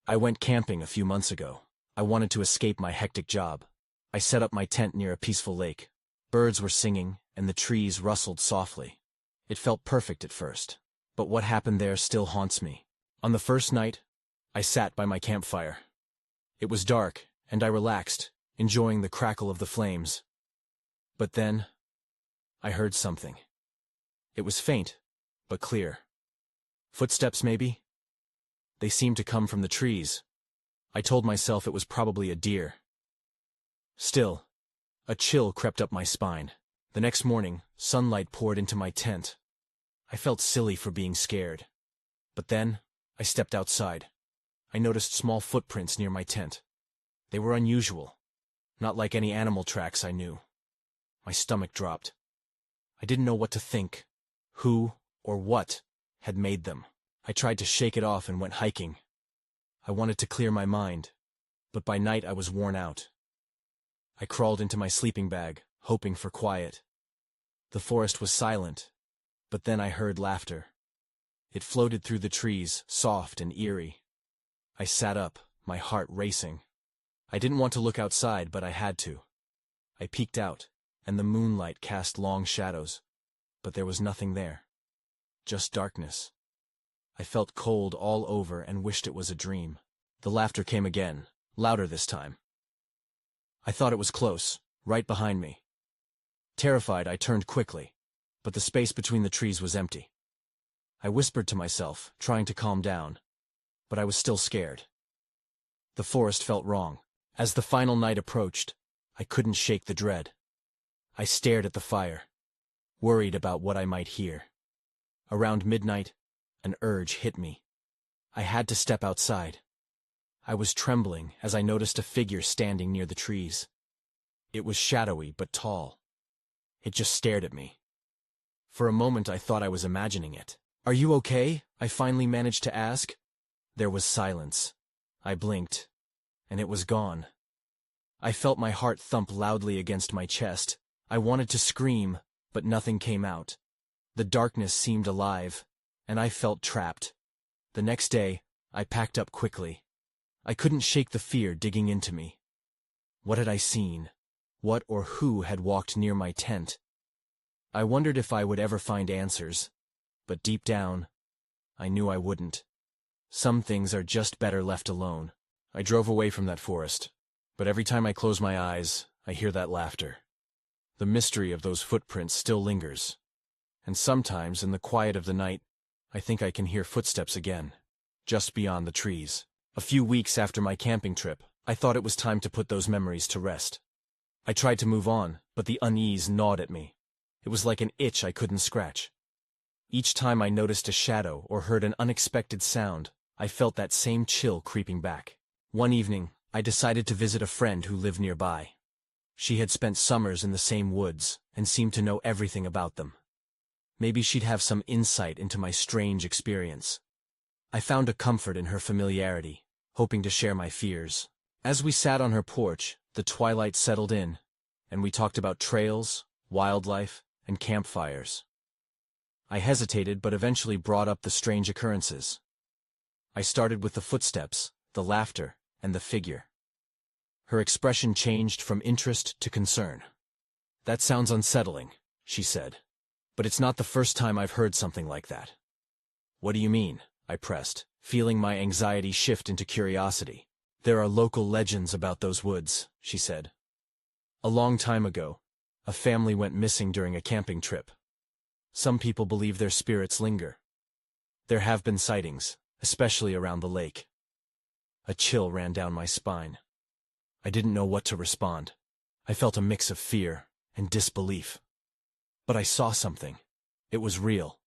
I went camping a few months ago. I wanted to escape my hectic job. I set up my tent near a peaceful lake. Birds were singing, and the trees rustled softly. It felt perfect at first, but what happened there still haunts me. On the first night, I sat by my campfire. It was dark, and I relaxed, enjoying the crackle of the flames. But then, I heard something. It was faint, but clear. Footsteps, maybe? They seemed to come from the trees. I told myself it was probably a deer. Still, a chill crept up my spine. The next morning, sunlight poured into my tent. I felt silly for being scared. But then, I stepped outside. I noticed small footprints near my tent. They were unusual, not like any animal tracks I knew. My stomach dropped. I didn't know what to think, who or what had made them. I tried to shake it off and went hiking. I wanted to clear my mind, but by night I was worn out. I crawled into my sleeping bag, hoping for quiet. The forest was silent, but then I heard laughter. It floated through the trees, soft and eerie. I sat up, my heart racing. I didn't want to look outside, but I had to. I peeked out, and the moonlight cast long shadows, but there was nothing there. Just darkness. I felt cold all over and wished it was a dream. The laughter came again, louder this time. I thought it was close, right behind me. Terrified, I turned quickly, but the space between the trees was empty. I whispered to myself, trying to calm down, but I was still scared. The forest felt wrong. As the final night approached, I couldn't shake the dread. I stared at the fire, worried about what I might hear. Around midnight, an urge hit me. I had to step outside. I was trembling as I noticed a figure standing near the trees. It was shadowy but tall. It just stared at me. For a moment I thought I was imagining it. "Are you okay?" I finally managed to ask. There was silence. I blinked, and it was gone. I felt my heart thump loudly against my chest. I wanted to scream, but nothing came out. The darkness seemed alive, and I felt trapped. The next day, I packed up quickly. I couldn't shake the fear digging into me. What had I seen? What or who had walked near my tent? I wondered if I would ever find answers, but deep down, I knew I wouldn't. Some things are just better left alone. I drove away from that forest, but every time I close my eyes, I hear that laughter. The mystery of those footprints still lingers, and sometimes in the quiet of the night, I think I can hear footsteps again, just beyond the trees. A few weeks after my camping trip, I thought it was time to put those memories to rest. I tried to move on, but the unease gnawed at me. It was like an itch I couldn't scratch. Each time I noticed a shadow or heard an unexpected sound, I felt that same chill creeping back. One evening, I decided to visit a friend who lived nearby. She had spent summers in the same woods and seemed to know everything about them. Maybe she'd have some insight into my strange experience. I found a comfort in her familiarity, hoping to share my fears. As we sat on her porch, the twilight settled in, and we talked about trails, wildlife, and campfires. I hesitated but eventually brought up the strange occurrences. I started with the footsteps, the laughter, and the figure. Her expression changed from interest to concern. "That sounds unsettling," she said. "But it's not the first time I've heard something like that." "What do you mean?" I pressed, feeling my anxiety shift into curiosity. "There are local legends about those woods," she said. "A long time ago, a family went missing during a camping trip. Some people believe their spirits linger. There have been sightings, especially around the lake." A chill ran down my spine. I didn't know what to respond. I felt a mix of fear and disbelief. But I saw something. It was real.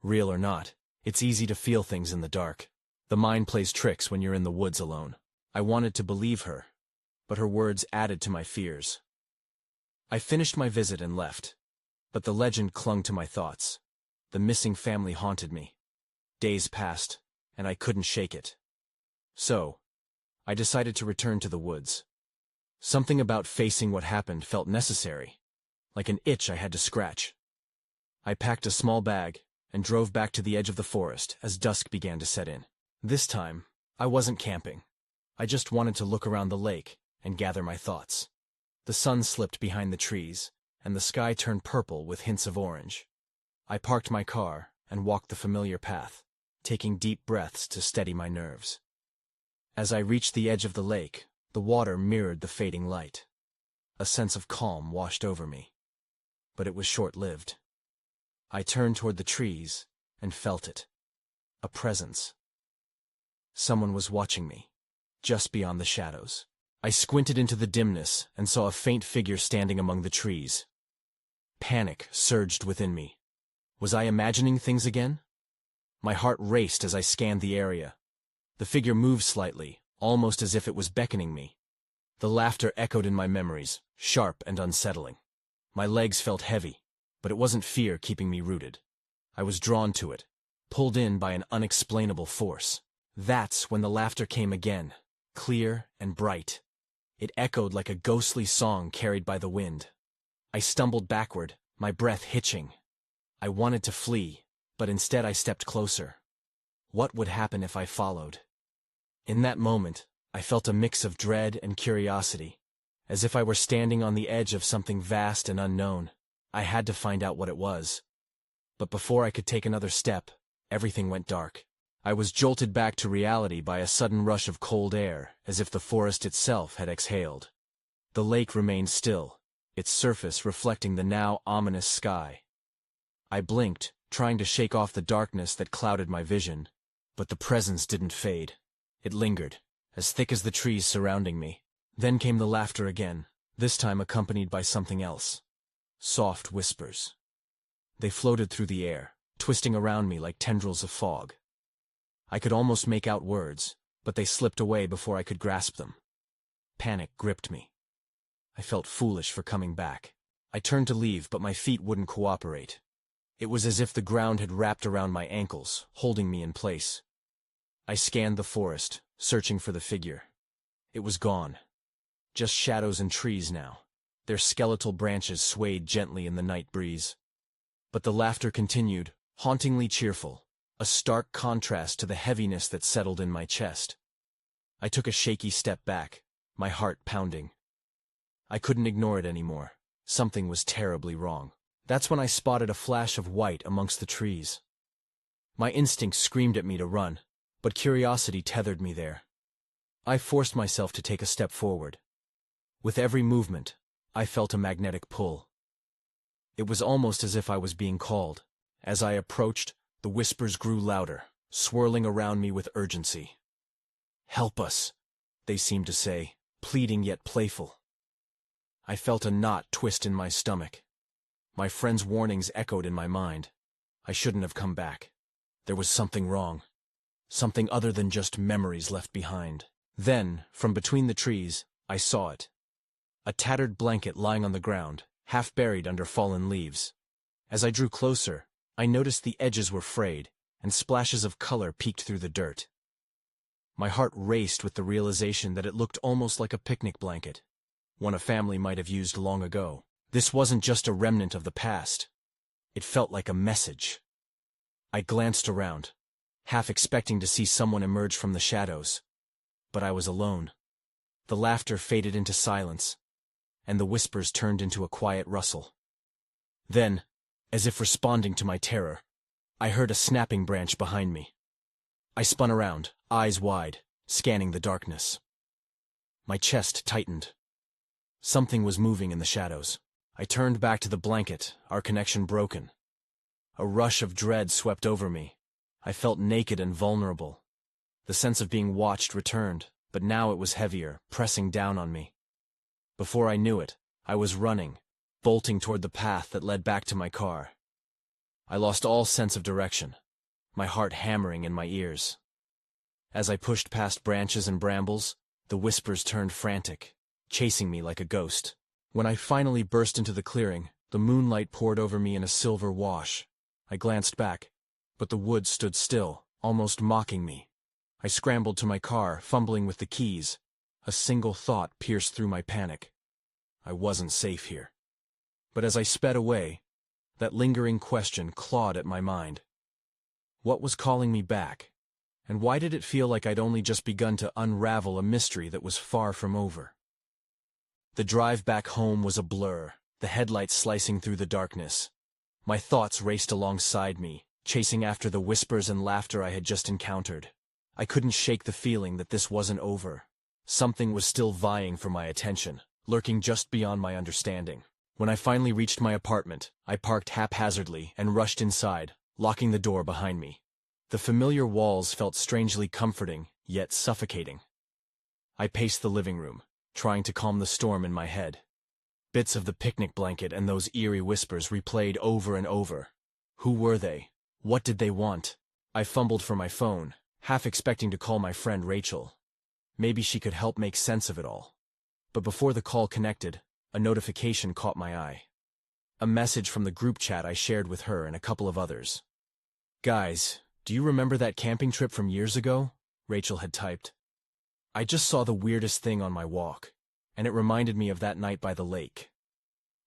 Real or not, it's easy to feel things in the dark. The mind plays tricks when you're in the woods alone. I wanted to believe her, but her words added to my fears. I finished my visit and left, but the legend clung to my thoughts. The missing family haunted me. Days passed, and I couldn't shake it. So, I decided to return to the woods. Something about facing what happened felt necessary, like an itch I had to scratch. I packed a small bag and drove back to the edge of the forest as dusk began to set in. This time, I wasn't camping. I just wanted to look around the lake and gather my thoughts. The sun slipped behind the trees, and the sky turned purple with hints of orange. I parked my car and walked the familiar path, taking deep breaths to steady my nerves. As I reached the edge of the lake, the water mirrored the fading light. A sense of calm washed over me. But it was short-lived. I turned toward the trees and felt it. A presence. Someone was watching me, just beyond the shadows. I squinted into the dimness and saw a faint figure standing among the trees. Panic surged within me. Was I imagining things again? My heart raced as I scanned the area. The figure moved slightly, almost as if it was beckoning me. The laughter echoed in my memories, sharp and unsettling. My legs felt heavy, but it wasn't fear keeping me rooted. I was drawn to it, pulled in by an unexplainable force. That's when the laughter came again, clear and bright. It echoed like a ghostly song carried by the wind. I stumbled backward, my breath hitching. I wanted to flee, but instead I stepped closer. What would happen if I followed? In that moment, I felt a mix of dread and curiosity, as if I were standing on the edge of something vast and unknown. I had to find out what it was. But before I could take another step, everything went dark. I was jolted back to reality by a sudden rush of cold air, as if the forest itself had exhaled. The lake remained still, its surface reflecting the now ominous sky. I blinked, trying to shake off the darkness that clouded my vision, but the presence didn't fade. It lingered, as thick as the trees surrounding me. Then came the laughter again, this time accompanied by something else. Soft whispers. They floated through the air, twisting around me like tendrils of fog. I could almost make out words, but they slipped away before I could grasp them. Panic gripped me. I felt foolish for coming back. I turned to leave, but my feet wouldn't cooperate. It was as if the ground had wrapped around my ankles, holding me in place. I scanned the forest, searching for the figure. It was gone. Just shadows and trees now. Their skeletal branches swayed gently in the night breeze. But the laughter continued, hauntingly cheerful, a stark contrast to the heaviness that settled in my chest. I took a shaky step back, my heart pounding. I couldn't ignore it anymore. Something was terribly wrong. That's when I spotted a flash of white amongst the trees. My instinct screamed at me to run, but curiosity tethered me there. I forced myself to take a step forward. With every movement, I felt a magnetic pull. It was almost as if I was being called. As I approached, the whispers grew louder, swirling around me with urgency. "Help us," they seemed to say, pleading yet playful. I felt a knot twist in my stomach. My friend's warnings echoed in my mind. I shouldn't have come back. There was something wrong. Something other than just memories left behind. Then, from between the trees, I saw it. A tattered blanket lying on the ground, half buried under fallen leaves. As I drew closer, I noticed the edges were frayed, and splashes of color peeked through the dirt. My heart raced with the realization that it looked almost like a picnic blanket, one a family might have used long ago. This wasn't just a remnant of the past. It felt like a message. I glanced around, half expecting to see someone emerge from the shadows. But I was alone. The laughter faded into silence, and the whispers turned into a quiet rustle. Then, as if responding to my terror, I heard a snapping branch behind me. I spun around, eyes wide, scanning the darkness. My chest tightened. Something was moving in the shadows. I turned back to the blanket, our connection broken. A rush of dread swept over me. I felt naked and vulnerable. The sense of being watched returned, but now it was heavier, pressing down on me. Before I knew it, I was running, bolting toward the path that led back to my car. I lost all sense of direction, my heart hammering in my ears. As I pushed past branches and brambles, the whispers turned frantic, chasing me like a ghost. When I finally burst into the clearing, the moonlight poured over me in a silver wash. I glanced back, but the woods stood still, almost mocking me. I scrambled to my car, fumbling with the keys. A single thought pierced through my panic. I wasn't safe here. But as I sped away, that lingering question clawed at my mind. What was calling me back? And why did it feel like I'd only just begun to unravel a mystery that was far from over? The drive back home was a blur, the headlights slicing through the darkness. My thoughts raced alongside me, chasing after the whispers and laughter I had just encountered. I couldn't shake the feeling that this wasn't over. Something was still vying for my attention, lurking just beyond my understanding. When I finally reached my apartment, I parked haphazardly and rushed inside, locking the door behind me. The familiar walls felt strangely comforting, yet suffocating. I paced the living room, trying to calm the storm in my head. Bits of the picnic blanket and those eerie whispers replayed over and over. Who were they? What did they want? I fumbled for my phone, half expecting to call my friend Rachel. Maybe she could help make sense of it all. But before the call connected, a notification caught my eye. A message from the group chat I shared with her and a couple of others. "Guys, do you remember that camping trip from years ago?" Rachel had typed. "I just saw the weirdest thing on my walk, and it reminded me of that night by the lake.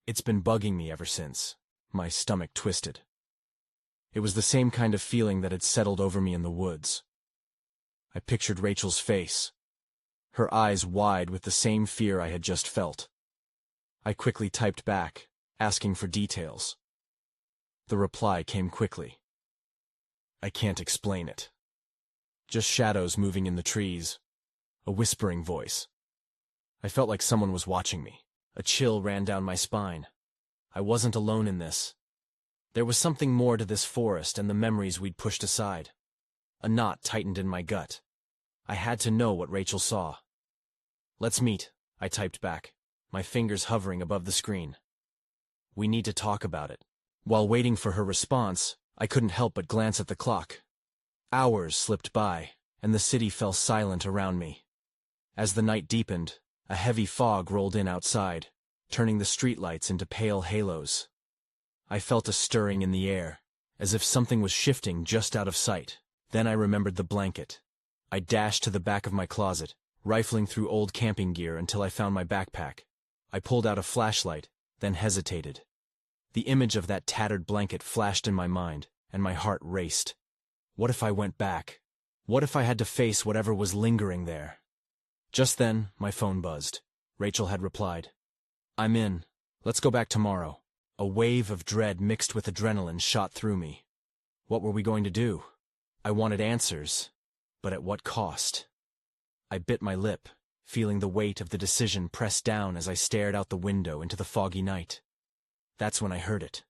It's been bugging me ever since." My stomach twisted. It was the same kind of feeling that had settled over me in the woods. I pictured Rachel's face, her eyes wide with the same fear I had just felt. I quickly typed back, asking for details. The reply came quickly. "I can't explain it. Just shadows moving in the trees. A whispering voice." I felt like someone was watching me. A chill ran down my spine. I wasn't alone in this. There was something more to this forest and the memories we'd pushed aside. A knot tightened in my gut. I had to know what Rachel saw. "Let's meet," I typed back, my fingers hovering above the screen. "We need to talk about it." While waiting for her response, I couldn't help but glance at the clock. Hours slipped by, and the city fell silent around me. As the night deepened, a heavy fog rolled in outside, turning the streetlights into pale halos. I felt a stirring in the air, as if something was shifting just out of sight. Then I remembered the blanket. I dashed to the back of my closet, rifling through old camping gear until I found my backpack. I pulled out a flashlight, then hesitated. The image of that tattered blanket flashed in my mind, and my heart raced. What if I went back? What if I had to face whatever was lingering there? Just then, my phone buzzed. Rachel had replied. "I'm in. Let's go back tomorrow." A wave of dread mixed with adrenaline shot through me. What were we going to do? I wanted answers, but at what cost? I bit my lip, feeling the weight of the decision press down as I stared out the window into the foggy night. That's when I heard it.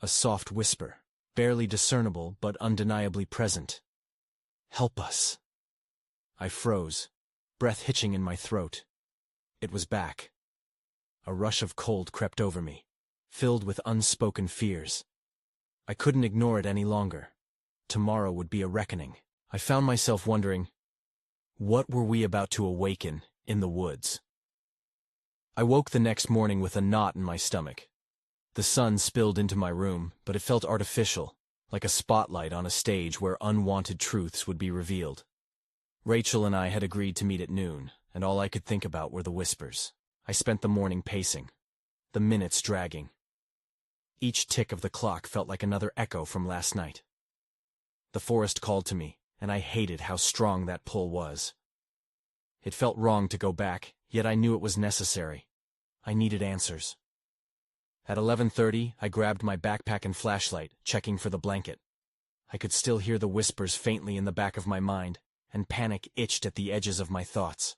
A soft whisper, barely discernible but undeniably present. "Help us." I froze, breath hitching in my throat. It was back. A rush of cold crept over me, filled with unspoken fears. I couldn't ignore it any longer. Tomorrow would be a reckoning. I found myself wondering, what were we about to awaken in the woods? I woke the next morning with a knot in my stomach. The sun spilled into my room, but it felt artificial, like a spotlight on a stage where unwanted truths would be revealed. Rachel and I had agreed to meet at noon, and all I could think about were the whispers. I spent the morning pacing, the minutes dragging. Each tick of the clock felt like another echo from last night. The forest called to me, and I hated how strong that pull was. It felt wrong to go back, yet I knew it was necessary. I needed answers. At 11:30, I grabbed my backpack and flashlight, checking for the blanket. I could still hear the whispers faintly in the back of my mind, and panic itched at the edges of my thoughts.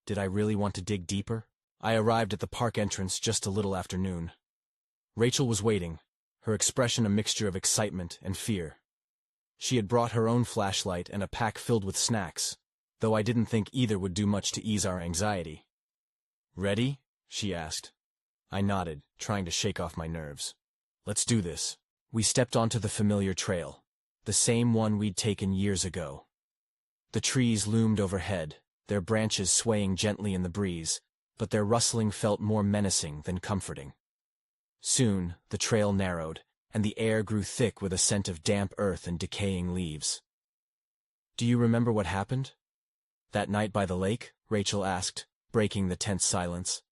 Did I really want to dig deeper? I arrived at the park entrance just a little after noon. Rachel was waiting, her expression a mixture of excitement and fear. She had brought her own flashlight and a pack filled with snacks, though I didn't think either would do much to ease our anxiety. "Ready?" she asked. I nodded, trying to shake off my nerves. "Let's do this." We stepped onto the familiar trail, the same one we'd taken years ago. The trees loomed overhead, their branches swaying gently in the breeze, but their rustling felt more menacing than comforting. Soon, the trail narrowed, and the air grew thick with a scent of damp earth and decaying leaves. "Do you remember what happened? That night by the lake?" Rachel asked, breaking the tense silence.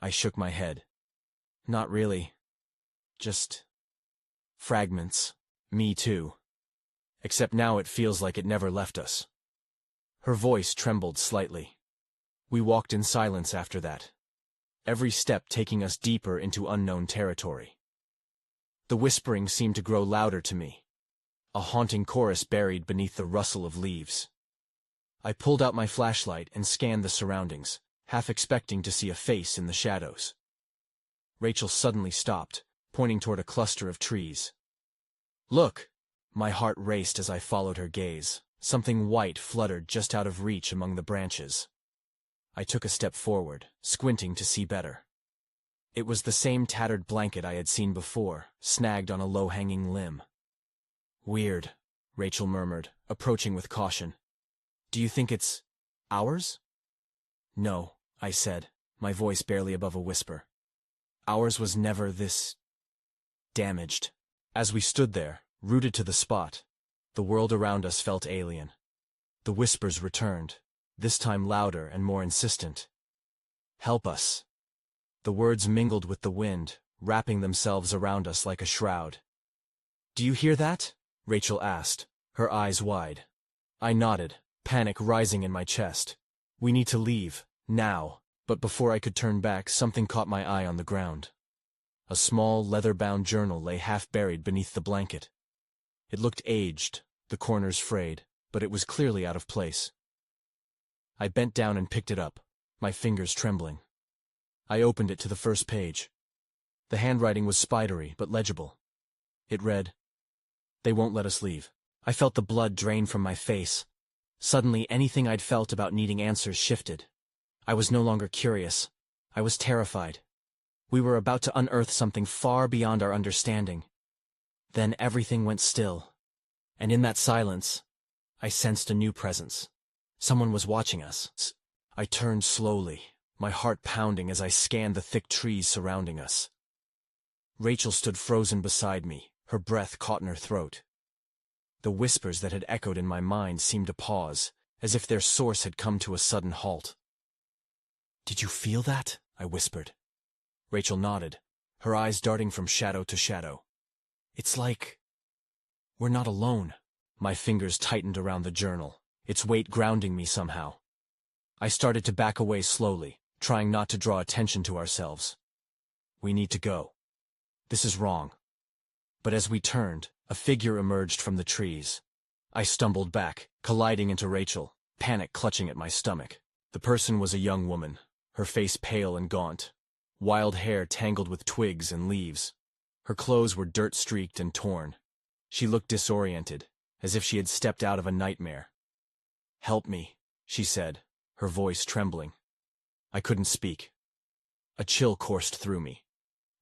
I shook my head. "Not really. Just fragments. Me too." except now it feels like it never left us. Her voice trembled slightly. We walked in silence after that, every step taking us deeper into unknown territory. The whispering seemed to grow louder to me, a haunting chorus buried beneath the rustle of leaves. I pulled out my flashlight and scanned the surroundings, half expecting to see a face in the shadows. Rachel suddenly stopped, pointing toward a cluster of trees. "Look!" My heart raced as I followed her gaze. Something white fluttered just out of reach among the branches. I took a step forward, squinting to see better. It was the same tattered blanket I had seen before, snagged on a low-hanging limb. "Weird," Rachel murmured, approaching with caution. "Do you think it's ours?" "No," I said, my voice barely above a whisper. "Ours was never this damaged." As we stood there, rooted to the spot, the world around us felt alien. The whispers returned, this time louder and more insistent. "Help us." The words mingled with the wind, wrapping themselves around us like a shroud. "Do you hear that?" Rachel asked, her eyes wide. I nodded, panic rising in my chest. "We need to leave, now." But before I could turn back, something caught my eye on the ground. A small, leather-bound journal lay half-buried beneath the blanket. It looked aged, the corners frayed, but it was clearly out of place. I bent down and picked it up, my fingers trembling. I opened it to the first page. The handwriting was spidery, but legible. It read, "They won't let us leave." I felt the blood drain from my face. Suddenly, anything I'd felt about needing answers shifted. I was no longer curious. I was terrified. We were about to unearth something far beyond our understanding. Then everything went still. And in that silence, I sensed a new presence. Someone was watching us. I turned slowly, my heart pounding as I scanned the thick trees surrounding us. Rachel stood frozen beside me, her breath caught in her throat. The whispers that had echoed in my mind seemed to pause, as if their source had come to a sudden halt. "Did you feel that?" I whispered. Rachel nodded, her eyes darting from shadow to shadow. "It's like we're not alone." My fingers tightened around the journal, its weight grounding me somehow. I started to back away slowly, trying not to draw attention to ourselves. "We need to go. This is wrong." But as we turned, a figure emerged from the trees. I stumbled back, colliding into Rachel, panic clutching at my stomach. The person was a young woman, her face pale and gaunt, wild hair tangled with twigs and leaves. Her clothes were dirt-streaked and torn. She looked disoriented, as if she had stepped out of a nightmare. "Help me," she said, her voice trembling. I couldn't speak. A chill coursed through me.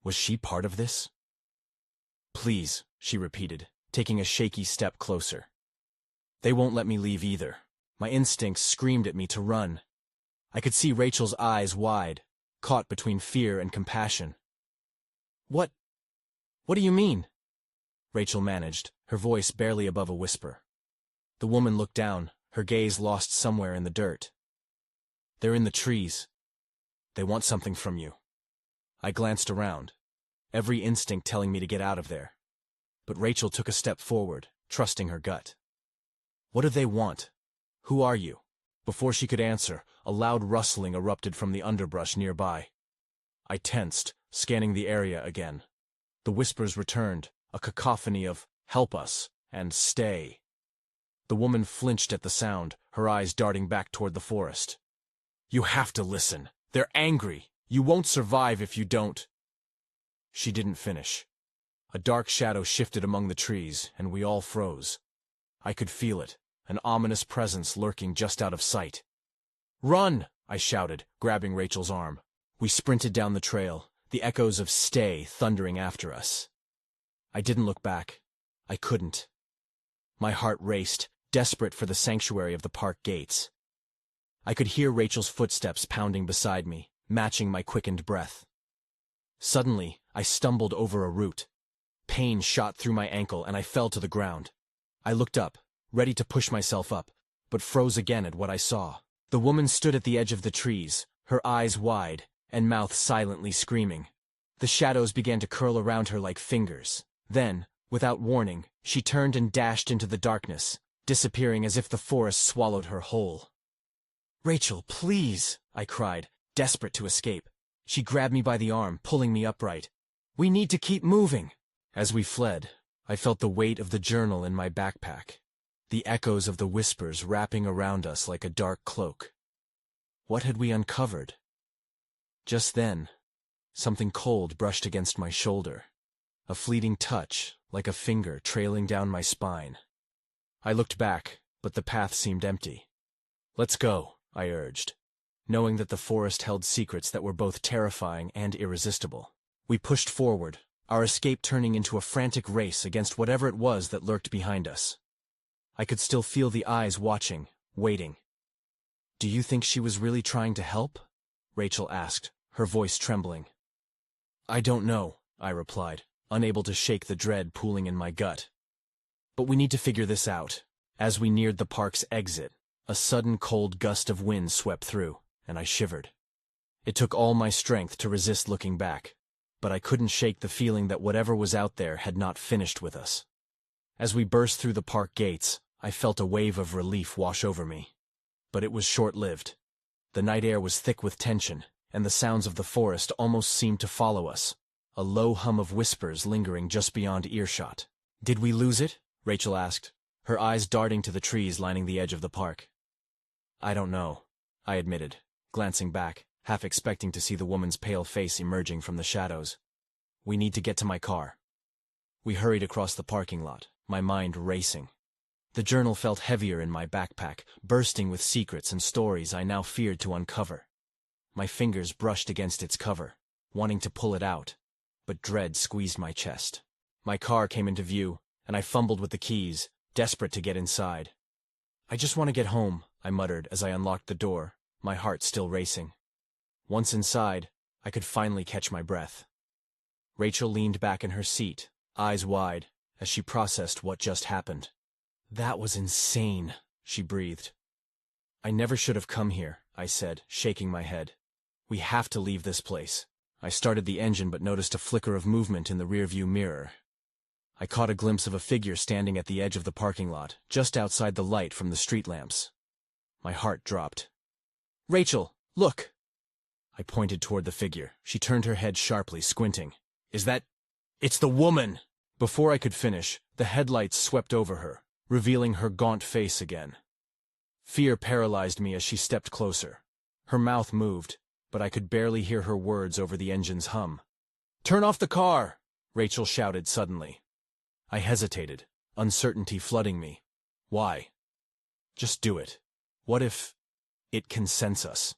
Was she part of this? "Please," she repeated, taking a shaky step closer. "They won't let me leave either." My instincts screamed at me to run. I could see Rachel's eyes wide, caught between fear and compassion. What do you mean?" Rachel managed, her voice barely above a whisper. The woman looked down, her gaze lost somewhere in the dirt. "They're in the trees. They want something from you." I glanced around, every instinct telling me to get out of there. But Rachel took a step forward, trusting her gut. "What do they want? Who are you?" Before she could answer, a loud rustling erupted from the underbrush nearby. I tensed, scanning the area again. The whispers returned, a cacophony of "help us" and "stay." The woman flinched at the sound, her eyes darting back toward the forest. "You have to listen. They're angry. You won't survive if you don't." She didn't finish. A dark shadow shifted among the trees, and we all froze. I could feel it, an ominous presence lurking just out of sight. "Run!" I shouted, grabbing Rachel's arm. We sprinted down the trail, the echoes of "stay" thundering after us. I didn't look back. I couldn't. My heart raced, desperate for the sanctuary of the park gates. I could hear Rachel's footsteps pounding beside me, matching my quickened breath. Suddenly, I stumbled over a root. Pain shot through my ankle and I fell to the ground. I looked up, ready to push myself up, but froze again at what I saw. The woman stood at the edge of the trees, her eyes wide, and mouth silently screaming. The shadows began to curl around her like fingers. Then, Without warning, she turned and dashed into the darkness, disappearing as if the forest swallowed her whole. "Rachel, please!" I cried, desperate to escape. She grabbed me by the arm, pulling me upright. "We need to keep moving!" As we fled, I felt the weight of the journal in my backpack, the echoes of the whispers wrapping around us like a dark cloak. What had we uncovered? Just then, something cold brushed against my shoulder, a fleeting touch, like a finger trailing down my spine. I looked back, but the path seemed empty. "Let's go," I urged, knowing that the forest held secrets that were both terrifying and irresistible. We pushed forward, our escape turning into a frantic race against whatever it was that lurked behind us. I could still feel the eyes watching, waiting. "Do you think she was really trying to help?" Rachel asked, her voice trembling. "I don't know," I replied, unable to shake the dread pooling in my gut. "But we need to figure this out." As we neared the park's exit, a sudden cold gust of wind swept through, and I shivered. It took all my strength to resist looking back, but I couldn't shake the feeling that whatever was out there had not finished with us. As we burst through the park gates, I felt a wave of relief wash over me. But it was short-lived. The night air was thick with tension, and the sounds of the forest almost seemed to follow us, a low hum of whispers lingering just beyond earshot. "Did we lose it?" Rachel asked, her eyes darting to the trees lining the edge of the park. "I don't know," I admitted, glancing back, half expecting to see the woman's pale face emerging from the shadows. "We need to get to my car." We hurried across the parking lot, my mind racing. The journal felt heavier in my backpack, bursting with secrets and stories I now feared to uncover. My fingers brushed against its cover, wanting to pull it out, but dread squeezed my chest. My car came into view, and I fumbled with the keys, desperate to get inside. "I just want to get home," I muttered as I unlocked the door, my heart still racing. Once inside, I could finally catch my breath. Rachel leaned back in her seat, eyes wide, as she processed what just happened. "That was insane," she breathed. "I never should have come here," I said, shaking my head. "We have to leave this place." I started the engine but noticed a flicker of movement in the rearview mirror. I caught a glimpse of a figure standing at the edge of the parking lot, just outside the light from the street lamps. My heart dropped. "Rachel, look!" I pointed toward the figure. She turned her head sharply, squinting. "Is that—" "It's the woman!" Before I could finish, the headlights swept over her, revealing her gaunt face again. Fear paralyzed me as she stepped closer. Her mouth moved, but I could barely hear her words over the engine's hum. "Turn off the car!" Rachel shouted suddenly. I hesitated, uncertainty flooding me. "Why?" "Just do it. What if it can sense us?"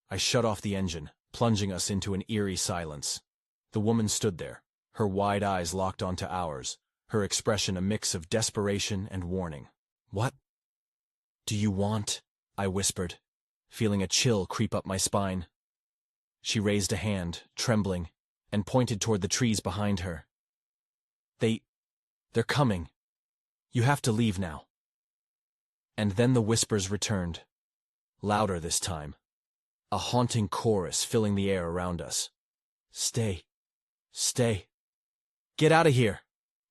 I shut off the engine, plunging us into an eerie silence. The woman stood there, her wide eyes locked onto ours, her expression a mix of desperation and warning. "What do you want?" I whispered, feeling a chill creep up my spine. She raised a hand, trembling, and pointed toward the trees behind her. They're coming. You have to leave now." And then the whispers returned, louder this time, a haunting chorus filling the air around us. "Stay. Stay. Get out of here,"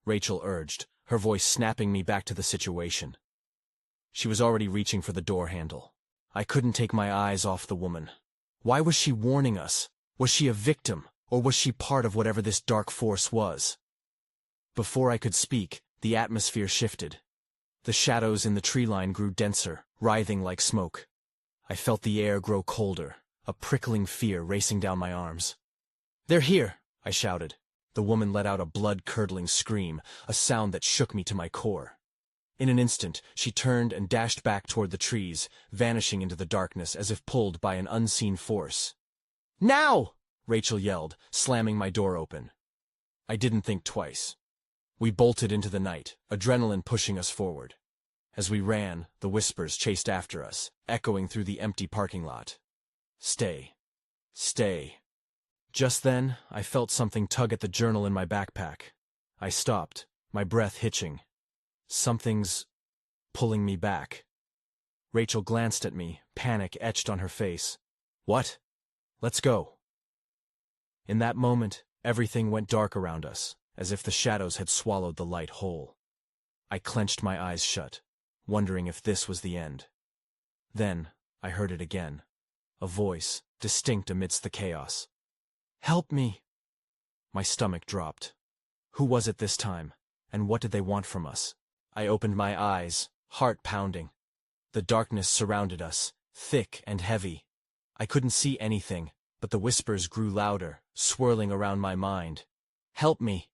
Rachel urged, her voice snapping me back to the situation. She was already reaching for the door handle. I couldn't take my eyes off the woman. Why was she warning us? Was she a victim, or was she part of whatever this dark force was? Before I could speak, the atmosphere shifted. The shadows in the tree line grew denser, writhing like smoke. I felt the air grow colder, a prickling fear racing down my arms. "They're here!" I shouted. The woman let out a blood-curdling scream, a sound that shook me to my core. In an instant, she turned and dashed back toward the trees, vanishing into the darkness as if pulled by an unseen force. "Now!" Rachel yelled, slamming my door open. I didn't think twice. We bolted into the night, adrenaline pushing us forward. As we ran, the whispers chased after us, echoing through the empty parking lot. "Stay. Stay." Just then, I felt something tug at the journal in my backpack. I stopped, my breath hitching. Something's pulling me back. Rachel glanced at me, panic etched on her face. "What? Let's go." In that moment, everything went dark around us. as if the shadows had swallowed the light whole. I clenched my eyes shut, wondering if this was the end. Then, I heard it again. A voice, distinct amidst the chaos. "Help me!" My stomach dropped. Who was it this time, and what did they want from us? I opened my eyes, heart pounding. The darkness surrounded us, thick and heavy. I couldn't see anything, but the whispers grew louder, swirling around my mind. "Help me!"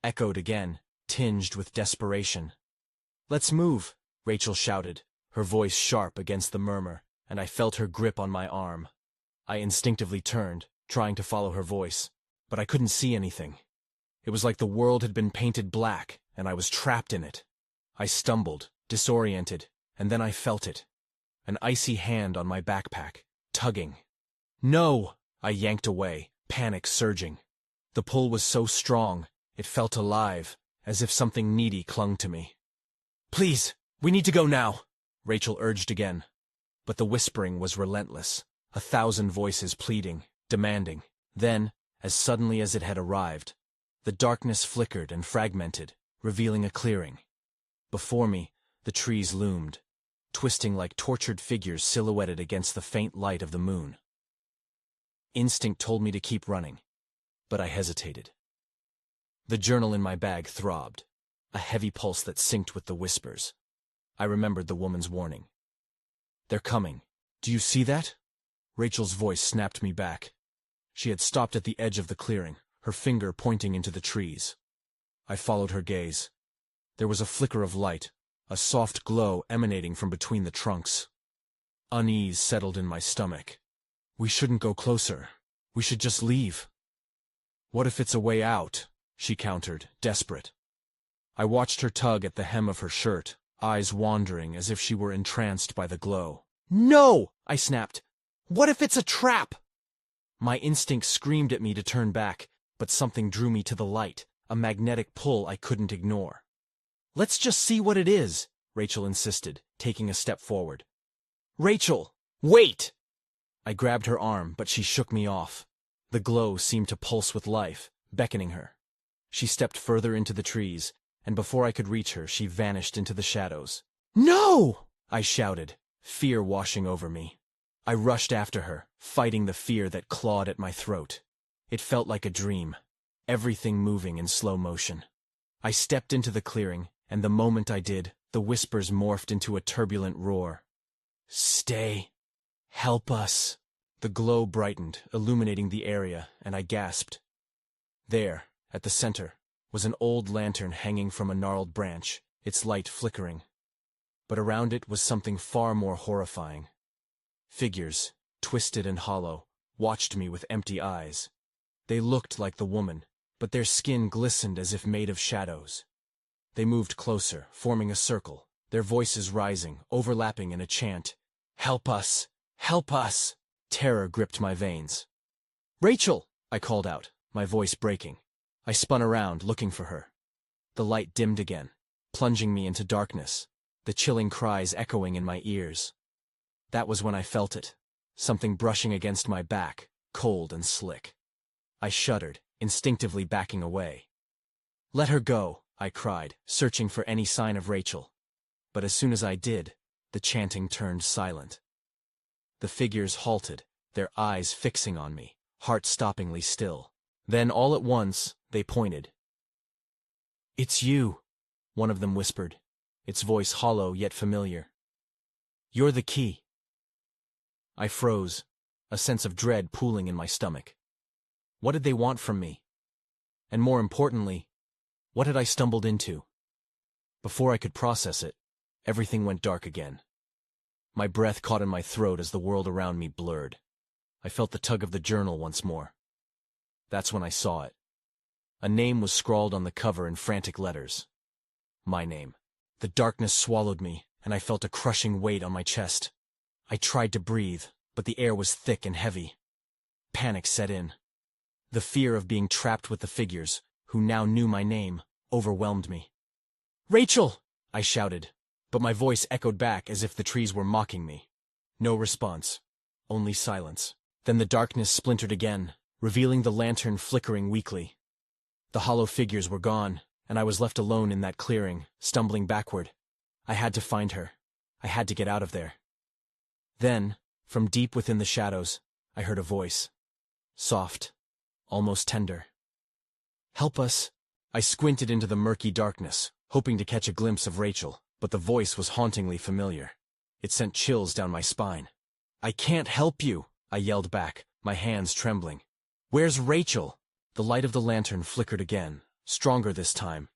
Echoed again, tinged with desperation. "Let's move," Rachel shouted, her voice sharp against the murmur, and I felt her grip on my arm. I instinctively turned, trying to follow her voice, but I couldn't see anything. It was like the world had been painted black, and I was trapped in it. I stumbled, disoriented, and then I felt it. An icy hand on my backpack, tugging. "No!" I yanked away, panic surging. The pull was so strong, it felt alive, as if something needy clung to me. "Please, we need to go now," Rachel urged again. But the whispering was relentless, 1,000 voices pleading, demanding. Then, as suddenly as it had arrived, the darkness flickered and fragmented, revealing a clearing. Before me, the trees loomed, twisting like tortured figures silhouetted against the faint light of the moon. Instinct told me to keep running, but I hesitated. The journal in my bag throbbed, a heavy pulse that synced with the whispers. I remembered the woman's warning. "They're coming. Do you see that?" Rachel's voice snapped me back. She had stopped at the edge of the clearing, her finger pointing into the trees. I followed her gaze. There was a flicker of light, a soft glow emanating from between the trunks. Unease settled in my stomach. "We shouldn't go closer. We should just leave." "What if it's a way out?" she countered, desperate. I watched her tug at the hem of her shirt, eyes wandering as if she were entranced by the glow. "No!" I snapped. "What if it's a trap?" My instinct screamed at me to turn back, but something drew me to the light, a magnetic pull I couldn't ignore. "Let's just see what it is," Rachel insisted, taking a step forward. "Rachel, wait!" I grabbed her arm, but she shook me off. The glow seemed to pulse with life, beckoning her. She stepped further into the trees, and before I could reach her, she vanished into the shadows. "No!" I shouted, fear washing over me. I rushed after her, fighting the fear that clawed at my throat. It felt like a dream, everything moving in slow motion. I stepped into the clearing, and the moment I did, the whispers morphed into a turbulent roar. "Stay. Help us." The glow brightened, illuminating the area, and I gasped. There, at the center, was an old lantern hanging from a gnarled branch, its light flickering. But around it was something far more horrifying. Figures, twisted and hollow, watched me with empty eyes. They looked like the woman, but their skin glistened as if made of shadows. They moved closer, forming a circle, their voices rising, overlapping in a chant. "Help us! Help us!" Terror gripped my veins. "Rachel!" I called out, my voice breaking. I spun around, looking for her. The light dimmed again, plunging me into darkness, the chilling cries echoing in my ears. That was when I felt it, something brushing against my back, cold and slick. I shuddered, instinctively backing away. "Let her go," I cried, searching for any sign of Rachel. But as soon as I did, the chanting turned silent. The figures halted, their eyes fixing on me, heart-stoppingly still. Then, all at once, they pointed. "It's you," one of them whispered, its voice hollow yet familiar. "You're the key." I froze, a sense of dread pooling in my stomach. What did they want from me? And more importantly, what had I stumbled into? Before I could process it, everything went dark again. My breath caught in my throat as the world around me blurred. I felt the tug of the journal once more. That's when I saw it. A name was scrawled on the cover in frantic letters. My name. The darkness swallowed me, and I felt a crushing weight on my chest. I tried to breathe, but the air was thick and heavy. Panic set in. The fear of being trapped with the figures, who now knew my name, overwhelmed me. "Rachel!" I shouted, but my voice echoed back as if the trees were mocking me. No response, only silence. Then the darkness splintered again, revealing the lantern flickering weakly. The hollow figures were gone, and I was left alone in that clearing, stumbling backward. I had to find her. I had to get out of there. Then, from deep within the shadows, I heard a voice. Soft, almost tender. "Help us!" I squinted into the murky darkness, hoping to catch a glimpse of Rachel, but the voice was hauntingly familiar. It sent chills down my spine. "I can't help you," I yelled back, my hands trembling. "Where's Rachel?" The light of the lantern flickered again, stronger this time,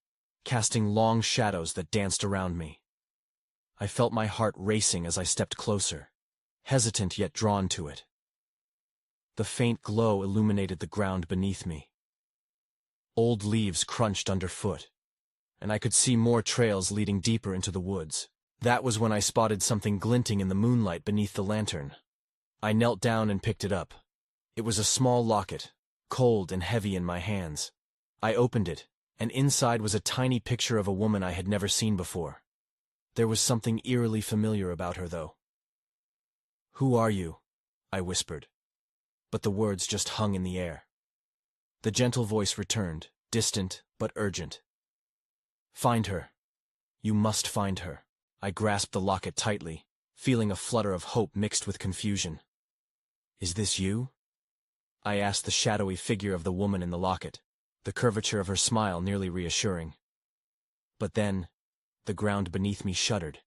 casting long shadows that danced around me. I felt my heart racing as I stepped closer, hesitant yet drawn to it. The faint glow illuminated the ground beneath me. Old leaves crunched underfoot, and I could see more trails leading deeper into the woods. That was when I spotted something glinting in the moonlight beneath the lantern. I knelt down and picked it up. It was a small locket, cold and heavy in my hands. I opened it, and inside was a tiny picture of a woman I had never seen before. There was something eerily familiar about her, though. "Who are you?" I whispered, but the words just hung in the air. The gentle voice returned, distant but urgent. "Find her. You must find her." I grasped the locket tightly, feeling a flutter of hope mixed with confusion. "Is this you?" I asked the shadowy figure of the woman in the locket, the curvature of her smile nearly reassuring. But then, the ground beneath me shuddered.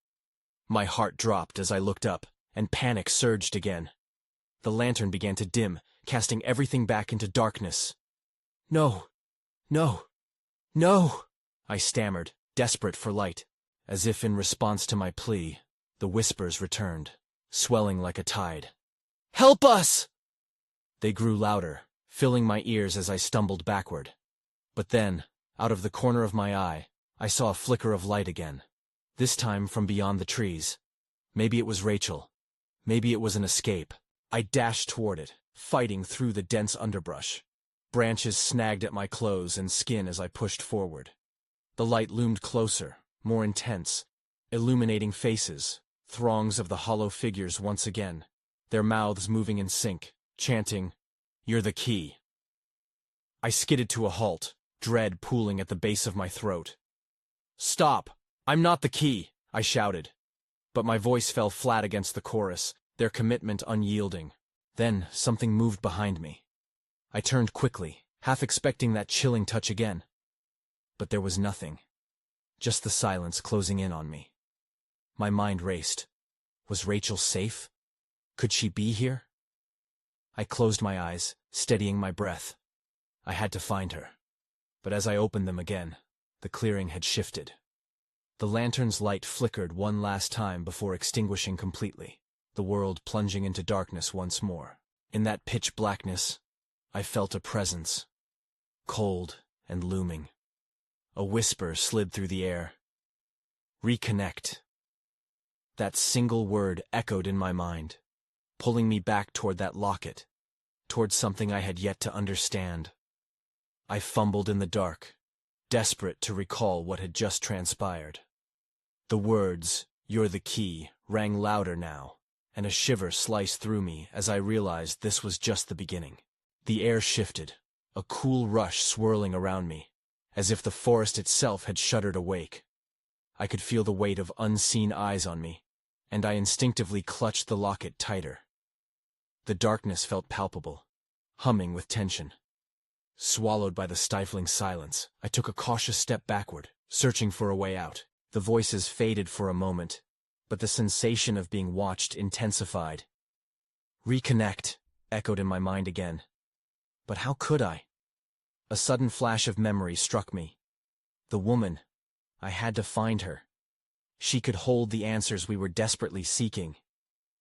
My heart dropped as I looked up, and panic surged again. The lantern began to dim, casting everything back into darkness. "No, no, no!" I stammered, desperate for light. As if in response to my plea, the whispers returned, swelling like a tide. "Help us!" They grew louder, filling my ears as I stumbled backward. But then, out of the corner of my eye, I saw a flicker of light again, this time from beyond the trees. Maybe it was Rachel. Maybe it was an escape. I dashed toward it, fighting through the dense underbrush. Branches snagged at my clothes and skin as I pushed forward. The light loomed closer, more intense, illuminating faces, throngs of the hollow figures once again, their mouths moving in sync, chanting, "You're the key." I skidded to a halt, dread pooling at the base of my throat. "Stop! I'm not the key!" I shouted. But my voice fell flat against the chorus, their commitment unyielding. Then something moved behind me. I turned quickly, half expecting that chilling touch again. But there was nothing. Just the silence closing in on me. My mind raced. Was Rachel safe? Could she be here? I closed my eyes, steadying my breath. I had to find her. But as I opened them again, the clearing had shifted. The lantern's light flickered one last time before extinguishing completely, the world plunging into darkness once more. In that pitch blackness, I felt a presence, cold and looming. A whisper slid through the air. Reconnect. That single word echoed in my mind, pulling me back toward that locket, toward something I had yet to understand. I fumbled in the dark, desperate to recall what had just transpired. The words, "You're the key," rang louder now, and a shiver sliced through me as I realized this was just the beginning. The air shifted, a cool rush swirling around me, as if the forest itself had shuddered awake. I could feel the weight of unseen eyes on me, and I instinctively clutched the locket tighter. The darkness felt palpable, humming with tension. Swallowed by the stifling silence, I took a cautious step backward, searching for a way out. The voices faded for a moment, but the sensation of being watched intensified. "Reconnect," echoed in my mind again. But how could I? A sudden flash of memory struck me. The woman. I had to find her. She could hold the answers we were desperately seeking.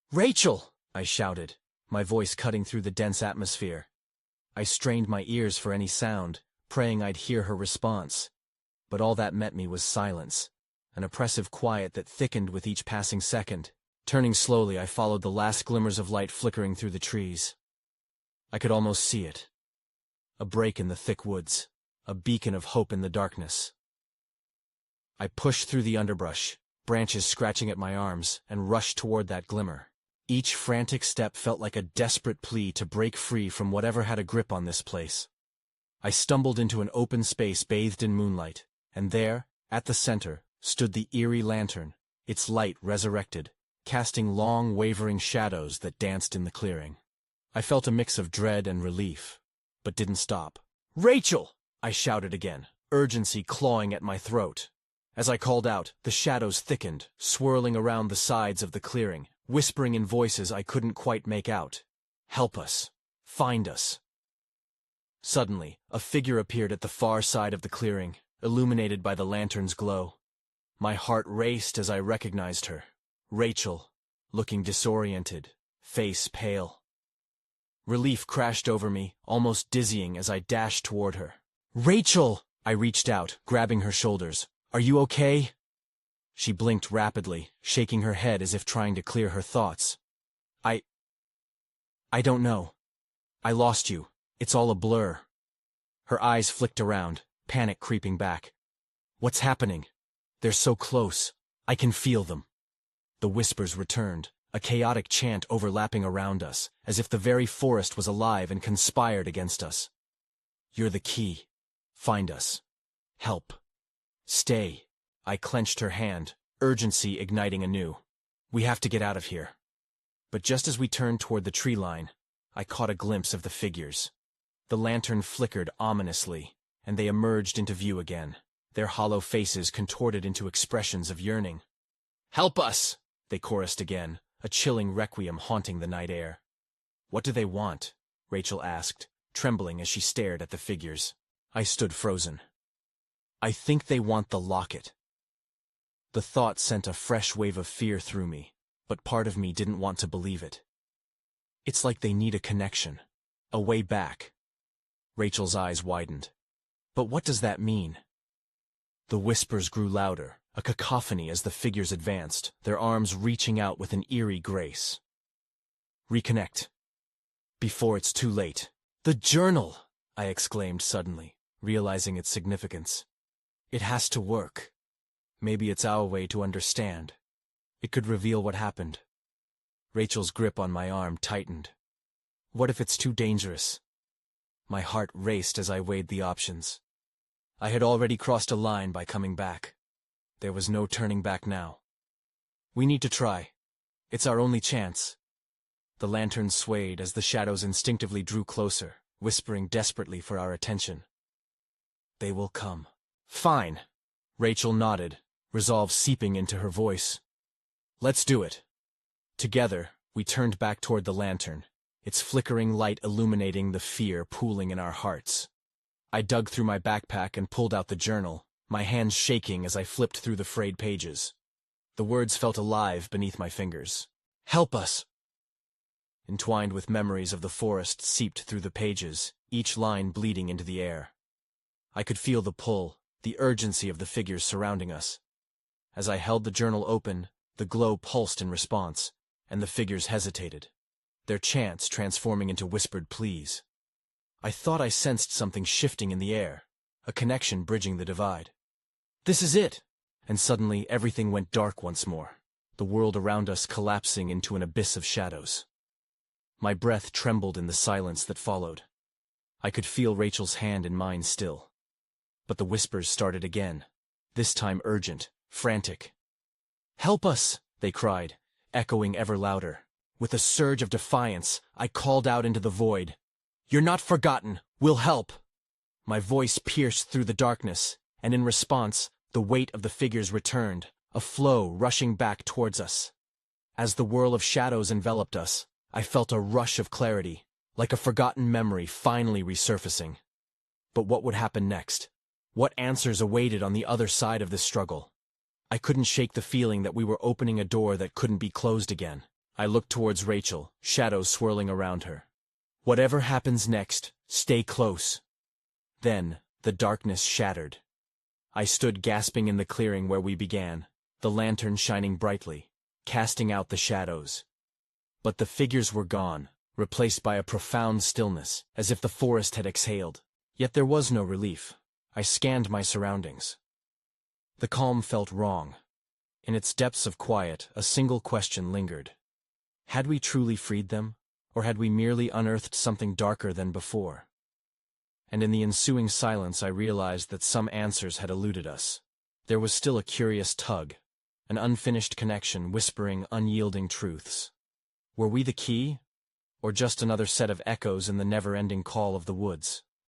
"Rachel!" I shouted, my voice cutting through the dense atmosphere. I strained my ears for any sound, praying I'd hear her response. But all that met me was silence, an oppressive quiet that thickened with each passing second. Turning slowly, I followed the last glimmers of light flickering through the trees. I could almost see it. A break in the thick woods, a beacon of hope in the darkness. I pushed through the underbrush, branches scratching at my arms, and rushed toward that glimmer. Each frantic step felt like a desperate plea to break free from whatever had a grip on this place. I stumbled into an open space bathed in moonlight, and there, at the center, stood the eerie lantern, its light resurrected, casting long, wavering shadows that danced in the clearing. I felt a mix of dread and relief, but didn't stop. "Rachel!" I shouted again, urgency clawing at my throat. As I called out, the shadows thickened, swirling around the sides of the clearing, whispering in voices I couldn't quite make out. "Help us. Find us." Suddenly, a figure appeared at the far side of the clearing, illuminated by the lantern's glow. My heart raced as I recognized her. Rachel, looking disoriented, face pale. Relief crashed over me, almost dizzying as I dashed toward her. "Rachel!" I reached out, grabbing her shoulders. "Are you okay?" She blinked rapidly, shaking her head as if trying to clear her thoughts. I don't know. I lost you. It's all a blur." Her eyes flicked around, panic creeping back. "What's happening? They're so close. I can feel them." The whispers returned, a chaotic chant overlapping around us, as if the very forest was alive and conspired against us. "You're the key. Find us. Help. Stay." I clenched her hand, urgency igniting anew. "We have to get out of here." But just as we turned toward the tree line, I caught a glimpse of the figures. The lantern flickered ominously, and they emerged into view again, their hollow faces contorted into expressions of yearning. "Help us!" they chorused again, a chilling requiem haunting the night air. "What do they want?" Rachel asked, trembling as she stared at the figures. I stood frozen. "I think they want the locket." The thought sent a fresh wave of fear through me, but part of me didn't want to believe it. It's like they need a connection, a way back. Rachel's eyes widened. "But what does that mean?" The whispers grew louder, a cacophony as the figures advanced, their arms reaching out with an eerie grace. "Reconnect. Before it's too late." "The journal!" I exclaimed suddenly, realizing its significance. "It has to work. Maybe it's our way to understand. It could reveal what happened." Rachel's grip on my arm tightened. "What if it's too dangerous?" My heart raced as I weighed the options. I had already crossed a line by coming back. There was no turning back now. "We need to try. It's our only chance." The lantern swayed as the shadows instinctively drew closer, whispering desperately for our attention. "They will come." "Fine." Rachel nodded, resolve seeping into her voice. "Let's do it." Together, we turned back toward the lantern, its flickering light illuminating the fear pooling in our hearts. I dug through my backpack and pulled out the journal, my hands shaking as I flipped through the frayed pages. The words felt alive beneath my fingers. "Help us!" Entwined with memories of the forest seeped through the pages, each line bleeding into the air. I could feel the pull, the urgency of the figures surrounding us. As I held the journal open, the glow pulsed in response, and the figures hesitated, their chants transforming into whispered pleas. I thought I sensed something shifting in the air, a connection bridging the divide. "This is it!" And suddenly everything went dark once more, the world around us collapsing into an abyss of shadows. My breath trembled in the silence that followed. I could feel Rachel's hand in mine still. But the whispers started again, this time urgent, frantic. "Help us!" they cried, echoing ever louder. With a surge of defiance, I called out into the void. "You're not forgotten! We'll help!" My voice pierced through the darkness, and in response, the weight of the figures returned, a flow rushing back towards us. As the whirl of shadows enveloped us, I felt a rush of clarity, like a forgotten memory finally resurfacing. But what would happen next? What answers awaited on the other side of this struggle? I couldn't shake the feeling that we were opening a door that couldn't be closed again. I looked towards Rachel, shadows swirling around her. "Whatever happens next, stay close." Then, the darkness shattered. I stood gasping in the clearing where we began, the lantern shining brightly, casting out the shadows. But the figures were gone, replaced by a profound stillness, as if the forest had exhaled. Yet there was no relief. I scanned my surroundings. The calm felt wrong. In its depths of quiet, a single question lingered. Had we truly freed them, or had we merely unearthed something darker than before? and in the ensuing silence I realized that some answers had eluded us. There was still a curious tug, an unfinished connection whispering unyielding truths. Were we the key, or just another set of echoes in the never-ending call of the woods?